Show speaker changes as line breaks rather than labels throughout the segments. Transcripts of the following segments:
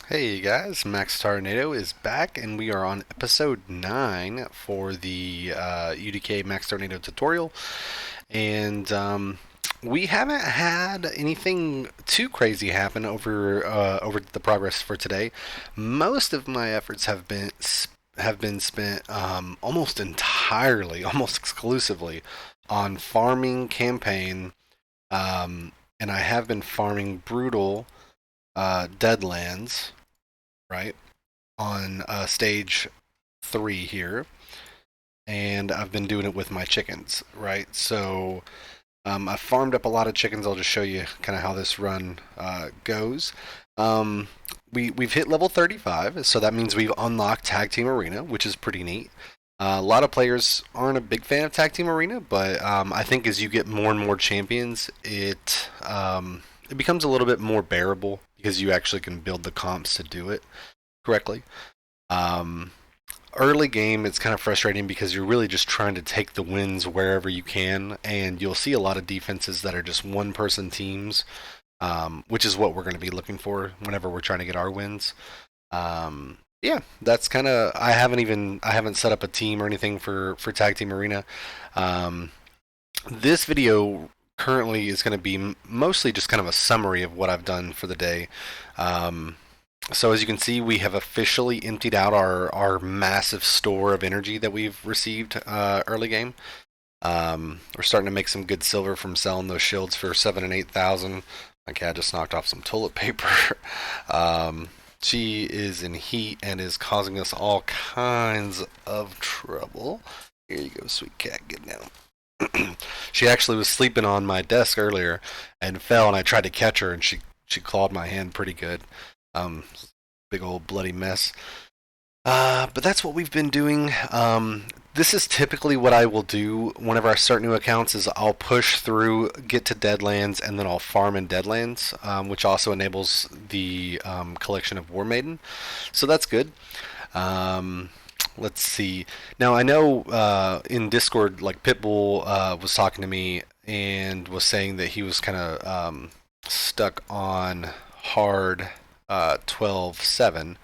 Hey guys, Max Tornado is back, and we are on episode 9 for the UDK Max Tornado tutorial. And we haven't had anything too crazy happen over the progress for today. Most of my efforts have been spent almost entirely, almost exclusively, on farming campaign, and I have been farming brutal Deadlands, right, on stage 3 here, and I've been doing it with my chickens, right? So I've farmed up a lot of chickens. I'll just show you kind of how this run goes. Um, we've hit level 35, so that means we've unlocked Tag Team Arena, which is pretty neat. A lot of players aren't a big fan of Tag Team Arena, but I think as you get more and more champions, it becomes a little bit more bearable because you actually can build the comps to do it correctly. Um, Early game, it's kind of frustrating because you're really just trying to take the wins wherever you can, and you'll see a lot of defenses that are just one-person teams, which is what we're going to be looking for whenever we're trying to get our wins. Yeah, that's kind of. I haven't set up a team or anything for Tag Team Arena. Um, this video currently is going to be mostly just kind of a summary of what I've done for the day. Um, so as you can see, we have officially emptied out our massive store of energy that we've received early game. We're starting to make some good silver from selling those shields for 7 and 8,000. My cat just knocked off some toilet paper. She is in heat and is causing us all kinds of trouble. Here you go, sweet cat, get down. She actually was sleeping on my desk earlier and fell, and I tried to catch her, and she clawed my hand pretty good. Um, Big old bloody mess. But that's what we've been doing. This is typically what I will do whenever I start new accounts. Is I'll push through, get to Deadlands, and then I'll farm in Deadlands, which also enables the collection of War Maiden. So that's good. Um, let's see. Now I know in Discord, like Pitbull was talking to me and was saying that he was kind of stuck on hard 12-7.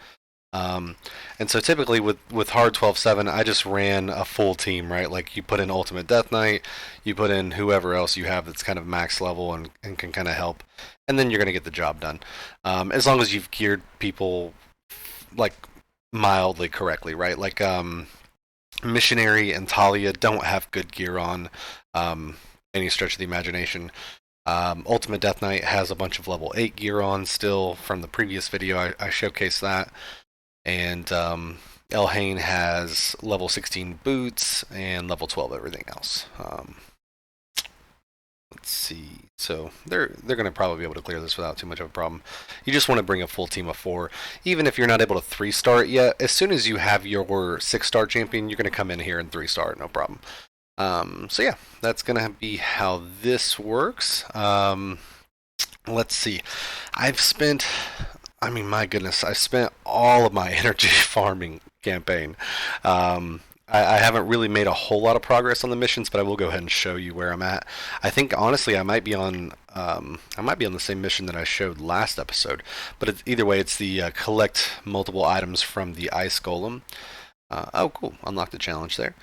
And so typically with hard 12-7, I just ran a full team, right? Like you put in Ultimate Death Knight, you put in whoever else you have that's kind of max level and can kind of help, and then you're going to get the job done. As long as you've geared people like mildly correctly, right? Like Missionary and Talia don't have good gear on um, any stretch of the imagination. Ultimate Death Knight has a bunch of level 8 gear on still from the previous video. I showcased that. And Elhain has level 16 boots and level 12 everything else. Let's see. So they're going to probably be able to clear this without too much of a problem. You just want to bring a full team of 4. Even if you're not able to 3-star it yet, as soon as you have your 6-star champion, you're going to come in here and 3-star it, no problem. So yeah, that's going to be how this works. Let's see. I've spent I mean, my goodness, I spent all of my energy farming campaign. I haven't really made a whole lot of progress on the missions, but I will go ahead and show you where I'm at. I think honestly, I might be on the same mission that I showed last episode. But either way, it's the collect multiple items from the ice golem. Oh, cool! Unlock the challenge there.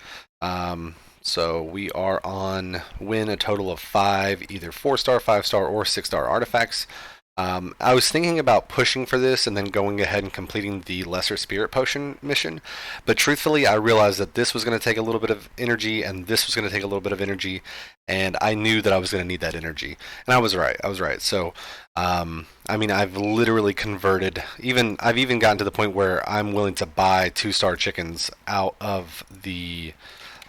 So we are on win a total of 5, either 4-star, 5-star, or 6-star artifacts. I was thinking about pushing for this and then going ahead and completing the Lesser Spirit Potion mission, but truthfully, I realized that this was going to take a little bit of energy and this was going to take a little bit of energy, and I knew that I was going to need that energy. And I was right. I was right. So, I mean, I've literally converted. I've even gotten to the point where I'm willing to buy 2-star chickens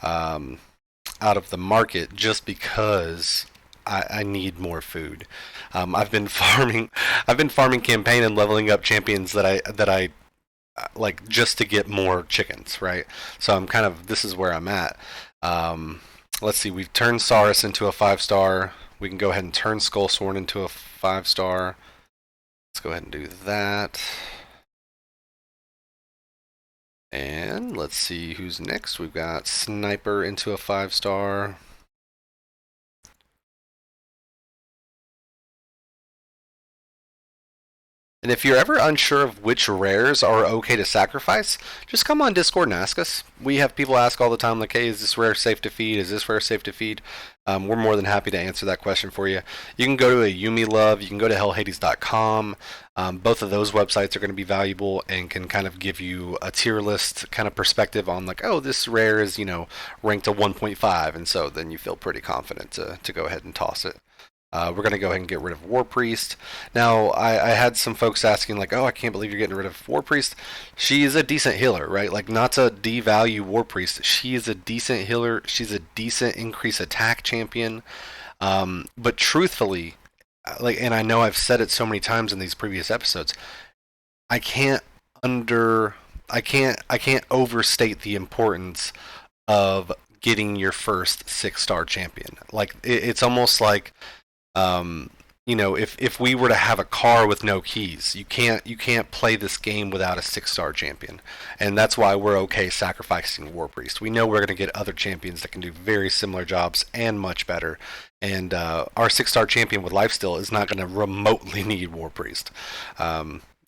um, out of the market just because I need more food. I've been farming. I've been farming campaign and leveling up champions that I like just to get more chickens, right? So I'm kind of this is where I'm at. Um, let's see. We've turned Saurus into a 5-star. We can go ahead and turn Skullsworn into a 5-star. Let's go ahead and do that. And let's see who's next. We've got Sniper into a 5-star. And if you're ever unsure of which rares are okay to sacrifice, just come on Discord and ask us. We have people ask all the time, like, hey, is this rare safe to feed? Is this rare safe to feed? We're more than happy to answer that question for you. You can go to a Yumi Love, you can go to hellhades.com. Both of those websites are going to be valuable and can kind of give you a tier list kind of perspective on, like, oh, this rare is, ranked a 1.5, and so then you feel pretty confident to go ahead and toss it. We're going to go ahead and get rid of War Priest. Now, I had some folks asking, like, oh, I can't believe you're getting rid of War Priest. She is a decent healer, right? Like, not to devalue War Priest. She is a decent healer. She's a decent increase attack champion. But truthfully, like, and I know I've said it so many times in these previous episodes, I can't I can't overstate the importance of getting your first 6-star champion. Like, it's almost like if we were to have a car with no keys, you can't play this game without a 6-star champion, and that's why we're okay sacrificing War Priest. We know we're going to get other champions that can do very similar jobs and much better, and our 6-star champion with lifesteal is not going to remotely need War Priest.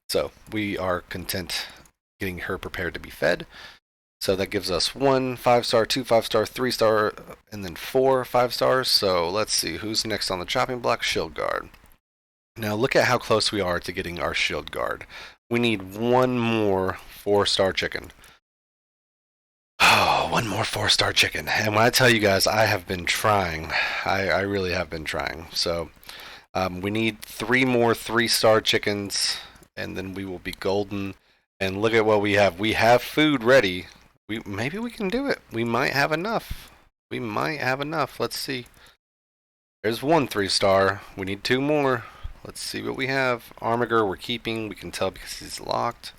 So we are content getting her prepared to be fed. So that gives us 1 5-star, 2 5-star, 3-star, and then 4 5-stars. So let's see, who's next on the chopping block? Shield Guard. Now look at how close we are to getting our Shield Guard. We need one more 4-star chicken. Oh, one more 4-star chicken. And when I tell you guys, I have been trying. I really have been trying. So we need 3 more 3-star chickens, and then we will be golden. And look at what we have. We have food ready. Maybe we can do it. We might have enough. We might have enough. Let's see. There's 1 3-star. We need 2 more. Let's see what we have. Armiger we're keeping. We can tell because he's locked.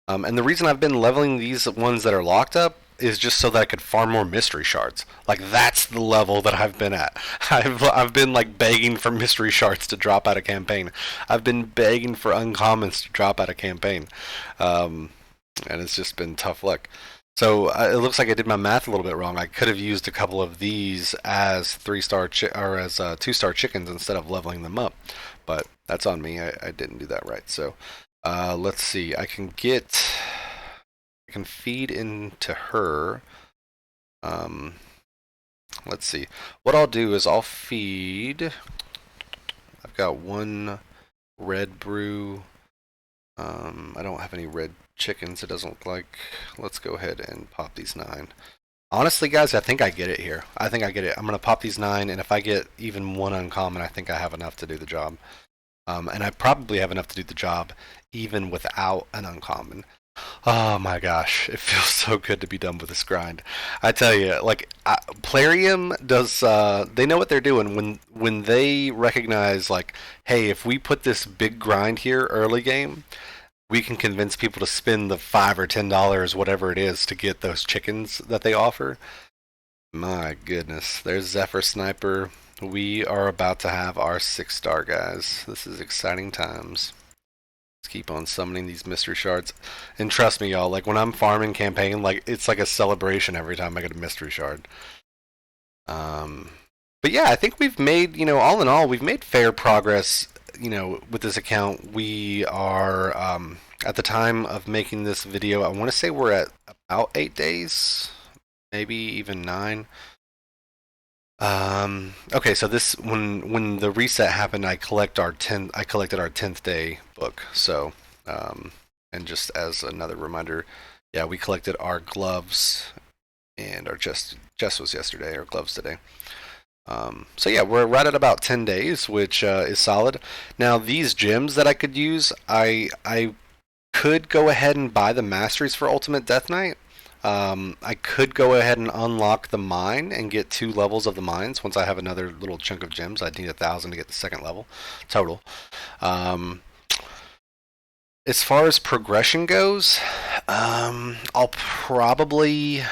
And the reason I've been leveling these ones that are locked up is just so that I could farm more mystery shards. Like, that's the level that I've been at. I've been like begging for mystery shards to drop out of campaign. I've been begging for uncommons to drop out of campaign. And it's just been tough luck. So it looks like I did my math a little bit wrong. I could have used a couple of these as 3-star or as 2-star chickens instead of leveling them up, but that's on me. I didn't do that right. So let's see. I can feed into her. Let's see. What I'll do is I'll feed. I've got 1 red brew. I don't have any red chickens, it doesn't look like. Let's go ahead and pop these 9. Honestly, guys, I think I get it here. I think I get it. I'm going to pop these 9, and if I get even 1 uncommon, I think I have enough to do the job. And I probably have enough to do the job even without an uncommon. Oh my gosh, it feels so good to be done with this grind. I tell you, like, Plarium does, they know what they're doing when they recognize, like, hey, if we put this big grind here early game, we can convince people to spend the $5 or $10, whatever it is, to get those chickens that they offer. My goodness, there's Zephyr Sniper. We are about to have our 6-star, guys. This is exciting times. Let's keep on summoning these mystery shards. And trust me, y'all, like, when I'm farming campaign, like, it's like a celebration every time I get a mystery shard. But yeah, I think we've made, all in all, we've made fair progress, with this account. We are, at the time of making this video, I want to say we're at about 8 days, maybe even 9. Okay, so this, when the reset happened, I collected our 10th day book. So, and just as another reminder, yeah, we collected our gloves, and our chest was yesterday, our gloves today. So yeah, we're right at about 10 days, which is solid. Now, these gems that I could use, I could go ahead and buy the masteries for Ultimate Death Knight. I could go ahead and unlock the mine and get 2 levels of the mines. Once I have another little chunk of gems, I'd need 1,000 to get the 2nd level total. As far as progression goes, I'll probably,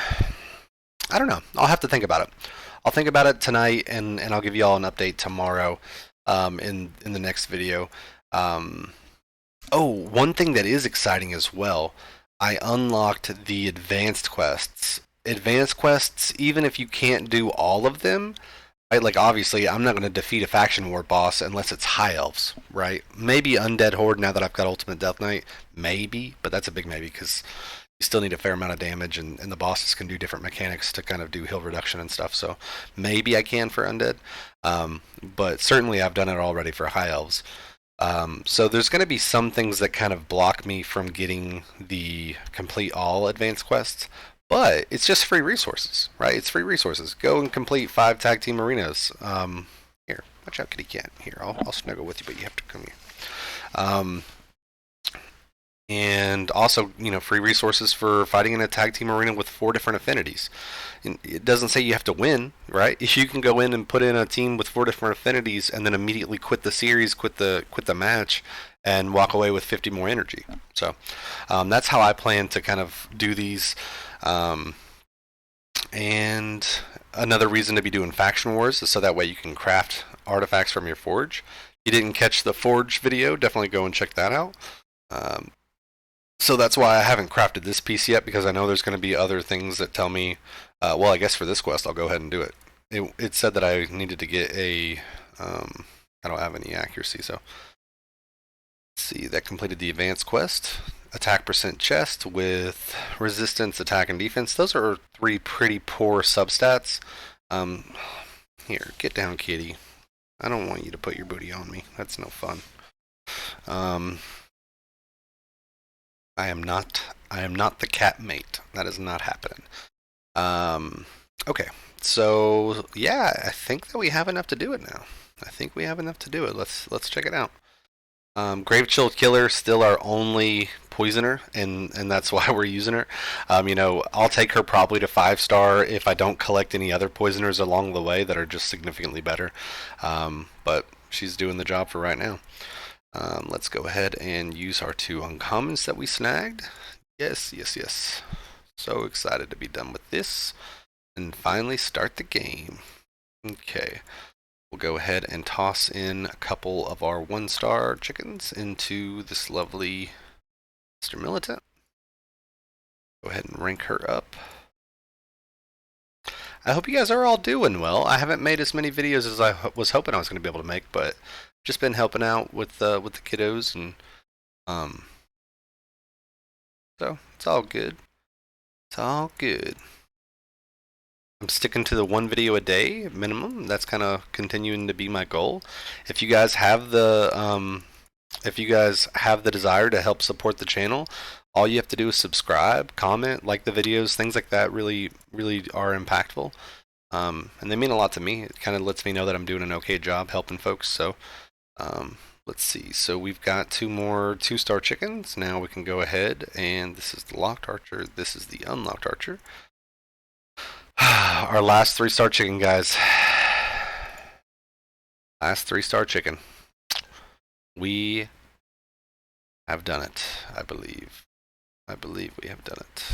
I don't know. I'll have to think about it. I'll think about it tonight, and I'll give you all an update tomorrow in the next video. One thing that is exciting as well, I unlocked the advanced quests. Advanced quests, even if you can't do all of them, Right? Like obviously, I'm not going to defeat a faction war boss unless it's high elves, right? Maybe undead horde now that I've got ultimate death knight, maybe, but that's a big maybe because you still need a fair amount of damage, and the bosses can do different mechanics to kind of do heal reduction and stuff. So maybe I can for undead, but certainly I've done it already for high elves. So there's going to be some things that kind of block me from getting the complete all advanced quests, but it's just free resources, right? It's free resources. Go and complete 5 tag team arenas. Here, watch out, kitty cat. Here, I'll snuggle with you, but you have to come here. Um, and also, free resources for fighting in a tag team arena with 4 different affinities. And it doesn't say you have to win, right? If you can go in and put in a team with 4 different affinities and then immediately quit the series, quit the match, and walk away with 50 more energy. So that's how I plan to kind of do these. And another reason to be doing faction wars is so that way you can craft artifacts from your forge. If you didn't catch the forge video, definitely go and check that out. So that's why I haven't crafted this piece yet, because I know there's going to be other things that tell me, well, I guess for this quest I'll go ahead and do it. It said that I needed to get a, I don't have any accuracy, so let's see, that completed the advanced quest. Attack percent chest with resistance, attack, and defense. Those are 3 pretty poor substats. Here, get down, kitty. I don't want you to put your booty on me. That's no fun. I am not the cat mate. That is not happening. Okay. So yeah, I think that we have enough to do it now. I think we have enough to do it. Let's check it out. Grave Chill Killer still our only poisoner, and that's why we're using her. I'll take her probably to 5-star if I don't collect any other poisoners along the way that are just significantly better. But she's doing the job for right now. Let's go ahead and use our 2 uncommons that we snagged. Yes, yes, yes. So excited to be done with this and finally start the game. Okay. We'll go ahead and toss in a couple of our 1-star chickens into this lovely Mr. Militant. Go ahead and rank her up. I hope you guys are all doing well. I haven't made as many videos as I was hoping I was going to be able to make, but just been helping out with the kiddos, and so it's all good. It's all good. I'm sticking to the 1 video a day minimum. That's kind of continuing to be my goal. If you guys have the desire to help support the channel, all you have to do is subscribe, comment, like the videos, things like that. Really, really are impactful, and they mean a lot to me. It kind of lets me know that I'm doing an okay job helping folks. So, let's see. So we've got 2 more 2-star chickens. Now we can go ahead, and this is the locked archer. This is the unlocked archer. Our last 3-star chicken, guys. Last 3-star chicken. We have done it, I believe. I believe we have done it.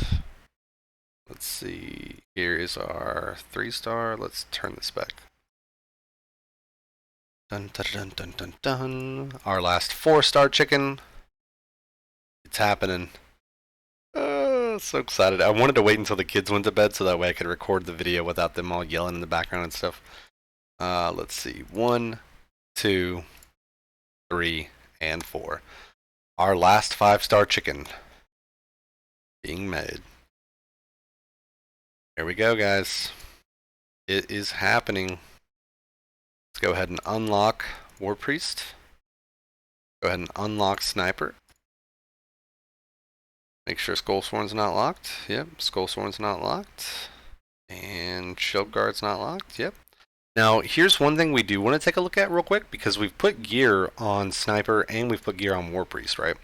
Let's see. Here is our 3-star. Let's turn this back. Dun dun dun dun dun dun. Our last 4-star chicken. It's happening. So excited. I wanted to wait until the kids went to bed so that way I could record the video without them all yelling in the background and stuff. Let's see. 1, 2, 3, and 4. Our last 5-star chicken being made. Here we go, guys. It is happening. Let's go ahead and unlock War Priest. Go ahead and unlock Sniper. Make sure Skullsworn's not locked. Yep, Skullsworn's not locked. And Shield Guard's not locked. Yep. Now, here's one thing we do want to take a look at real quick, because we've put gear on Sniper and we've put gear on War Priest, right?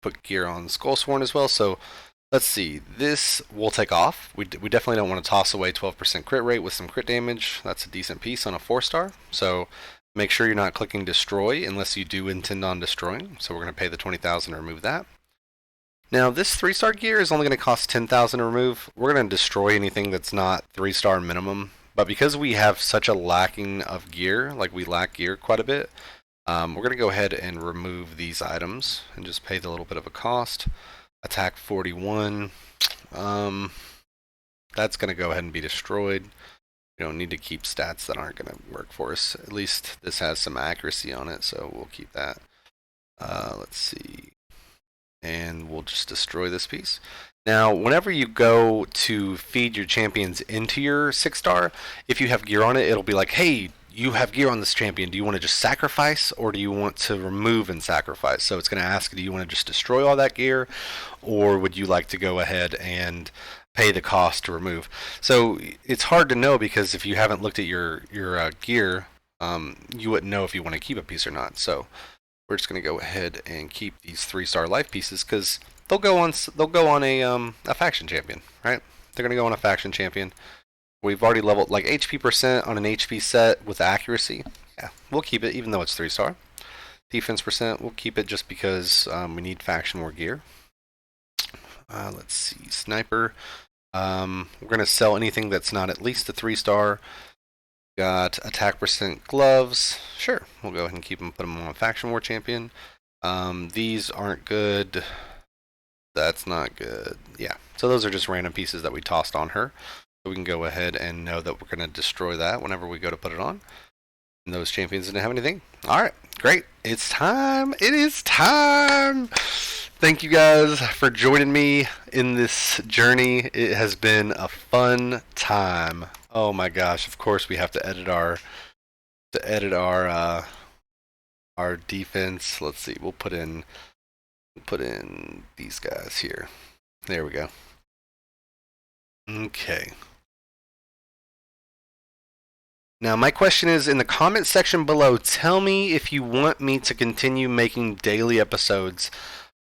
Put gear on Skullsworn as well. So let's see. This will take off. We definitely don't want to toss away 12% crit rate with some crit damage. That's a decent piece on a 4-star. So make sure you're not clicking destroy unless you do intend on destroying. So we're going to pay the 20,000 to remove that. Now this 3-star gear is only going to cost 10,000 to remove. We're going to destroy anything that's not 3-star minimum. But because we have such a lacking of gear, like we lack gear quite a bit, we're going to go ahead and remove these items and just pay the little bit of a cost. Attack 41. That's going to go ahead and be destroyed. We don't need to keep stats that aren't going to work for us. At least this has some accuracy on it, so we'll keep that. Let's see. And we'll just destroy this piece. Now, whenever you go to feed your champions into your 6-star, if you have gear on it, it'll be like, hey, you have gear on this champion. Do you want to just sacrifice, or do you want to remove and sacrifice? So it's going to ask, do you want to just destroy all that gear, or would you like to go ahead and pay the cost to remove? So it's hard to know, because if you haven't looked at your gear, you wouldn't know if you want to keep a piece or not. So we're just going to go ahead and keep these 3-star life pieces, because they'll go on a faction champion, right? They're going to go on a faction champion. We've already leveled like HP percent on an HP set with accuracy. Yeah, we'll keep it even though it's 3-star. Defense percent, we'll keep it just because we need faction war gear. Let's see, sniper. We're going to sell anything that's not at least a 3-star. Got attack percent gloves. Sure, we'll go ahead and keep them, put them on faction war champion. These aren't good. That's not good. Yeah, so those are just random pieces that we tossed on her. So we can go ahead and know that we're going to destroy that whenever we go to put it on. And those champions didn't have anything. Alright, great. It's time. It is time. Thank you guys for joining me in this journey. It has been a fun time. Oh my gosh, of course we have to edit our defense. Let's see. We'll put in these guys here. There we go. Okay. Now, my question is, in the comment section below, tell me if you want me to continue making daily episodes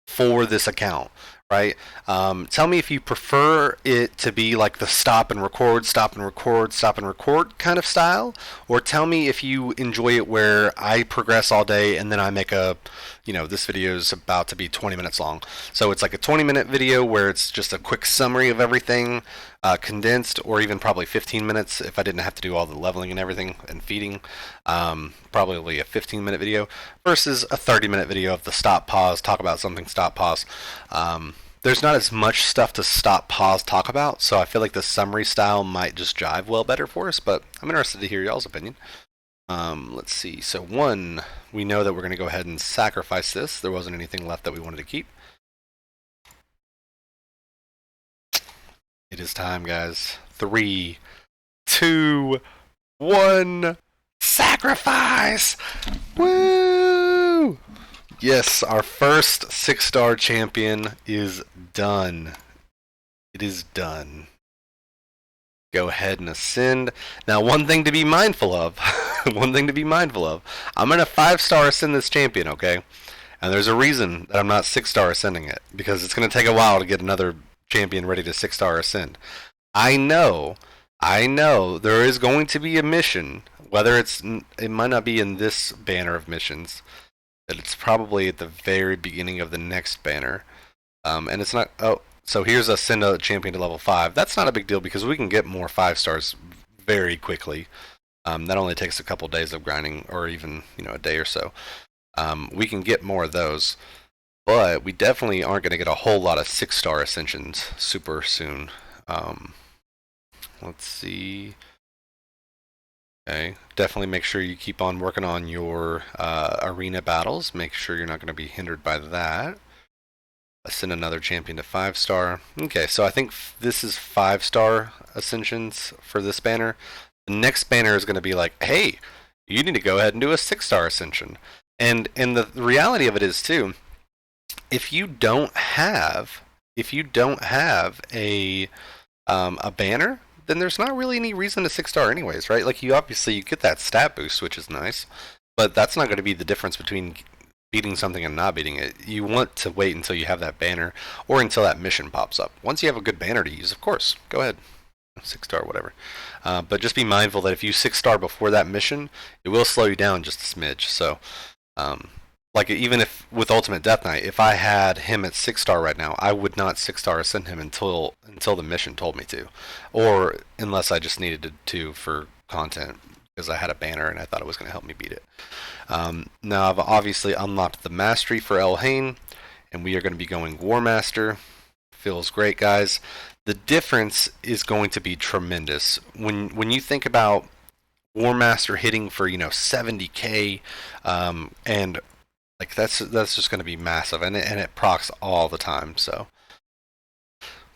for this account, right? Tell me if you prefer it to be like the stop and record kind of style, or tell me if you enjoy it where I progress all day and then I make this video is about to be 20 minutes long. So it's like a 20-minute video where it's just a quick summary of everything, condensed, or even probably 15 minutes if I didn't have to do all the leveling and everything and feeding. Probably a 15-minute video versus a 30-minute video of the stop, pause, talk about something, stop, pause. There's not as much stuff to stop, pause, talk about, so I feel like the summary style might just jive well better for us, but I'm interested to hear y'all's opinion. Let's see. So one, we know that we're going to go ahead and sacrifice this. There wasn't anything left that we wanted to keep. It is time, guys. 3, 2, 1. Sacrifice! Woo! Yes, our first 6-star champion is done. It is done. Go ahead and ascend. Now, one thing to be mindful of. I'm going to 5-star ascend this champion, okay? And there's a reason that I'm not 6-star ascending it, because it's going to take a while to get another champion ready to 6-star ascend. I know there is going to be a mission, whether it might not be in this banner of missions, that it's probably at the very beginning of the next banner. And it's not, so here's a send a champion to level 5. That's not a big deal because we can get more 5-stars very quickly. That only takes a couple days of grinding, or even a day or so. We can get more of those, but we definitely aren't going to get a whole lot of 6-star ascensions super soon. Let's see. Okay, definitely make sure you keep on working on your arena battles. Make sure you're not going to be hindered by that. Ascend another champion to 5-star. Okay, so I think this is 5-star ascensions for this banner. The next banner is going to be like, hey, you need to go ahead and do a 6-star ascension. And the reality of it is too, if you don't have a banner, then there's not really any reason to 6-star anyways, right? Like, you get that stat boost, which is nice, but that's not going to be the difference between beating something and not beating it. You want to wait until you have that banner, or until that mission pops up. Once you have a good banner to use, of course, go ahead. 6-star, whatever. But just be mindful that if you 6-star before that mission, it will slow you down just a smidge. So, like, even if with Ultimate Death Knight, if I had him at 6-star right now, I would not 6-star ascend him until the mission told me to, or unless I just needed to for content because I had a banner and I thought it was going to help me beat it. Now I've obviously unlocked the mastery for El Hain, and we are going to be going War Master, feels great, guys. The difference is going to be tremendous when you think about War Master hitting for 70k, and like that's just going to be massive, and it procs all the time. So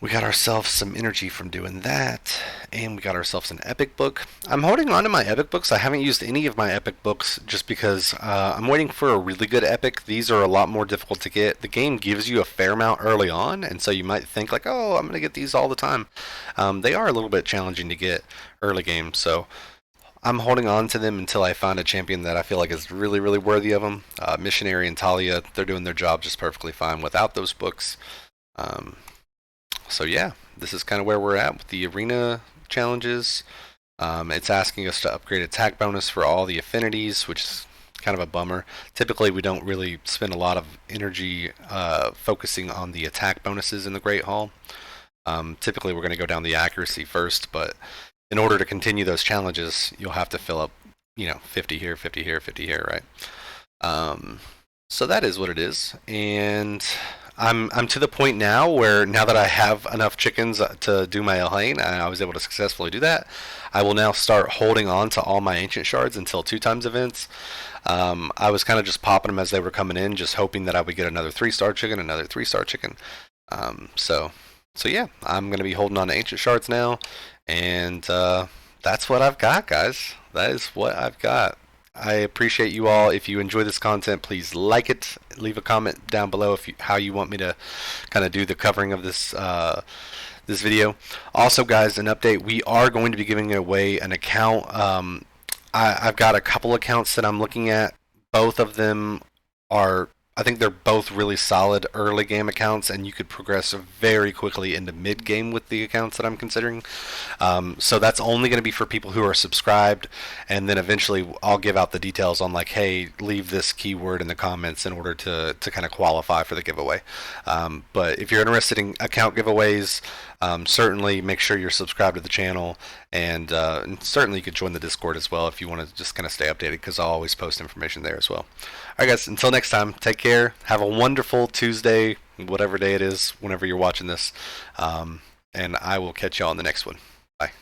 we got ourselves some energy from doing that, and we got ourselves an epic book. I'm holding on to my epic books. I haven't used any of my epic books just because I'm waiting for a really good epic. These are a lot more difficult to get. The game gives you a fair amount early on, and so you might think like, oh, I'm going to get these all the time. They are a little bit challenging to get early game, so I'm holding on to them until I find a champion that I feel like is really, really worthy of them. Missionary and Talia, they're doing their job just perfectly fine without those books. Um, so yeah, this is kind of where we're at with the arena challenges. It's asking us to upgrade attack bonus for all the affinities, which is kind of a bummer. Typically, we don't really spend a lot of energy focusing on the attack bonuses in the Great Hall. Typically, we're going to go down the accuracy first, but in order to continue those challenges, you'll have to fill up, 50 here, 50 here, 50 here, right? So that is what it is, and I'm to the point now where now that I have enough chickens to do my lane, and I was able to successfully do that, I will now start holding on to all my ancient shards until 2 times events. I was kind of just popping them as they were coming in, just hoping that I would get another 3-star chicken, another 3-star chicken. So yeah, I'm gonna be holding on to ancient shards now, and that's what I've got, guys. That is what I've got. I appreciate you all. If you enjoy this content, please like it. Leave a comment down below how you want me to kind of do the covering of this video. Also, guys, an update: we are going to be giving away an account. I've got a couple accounts that I'm looking at. Both of them are, I think they're both really solid early game accounts, and you could progress very quickly into mid game with the accounts that I'm considering. So that's only going to be for people who are subscribed, and then eventually I'll give out the details on like, hey, leave this keyword in the comments in order to kind of qualify for the giveaway. But if you're interested in account giveaways, certainly make sure you're subscribed to the channel, and certainly you could join the Discord as well if you want to just kind of stay updated, because I'll always post information there as well. Alright guys, until next time, take care, have a wonderful Tuesday, whatever day it is, whenever you're watching this, and I will catch y'all on the next one. Bye.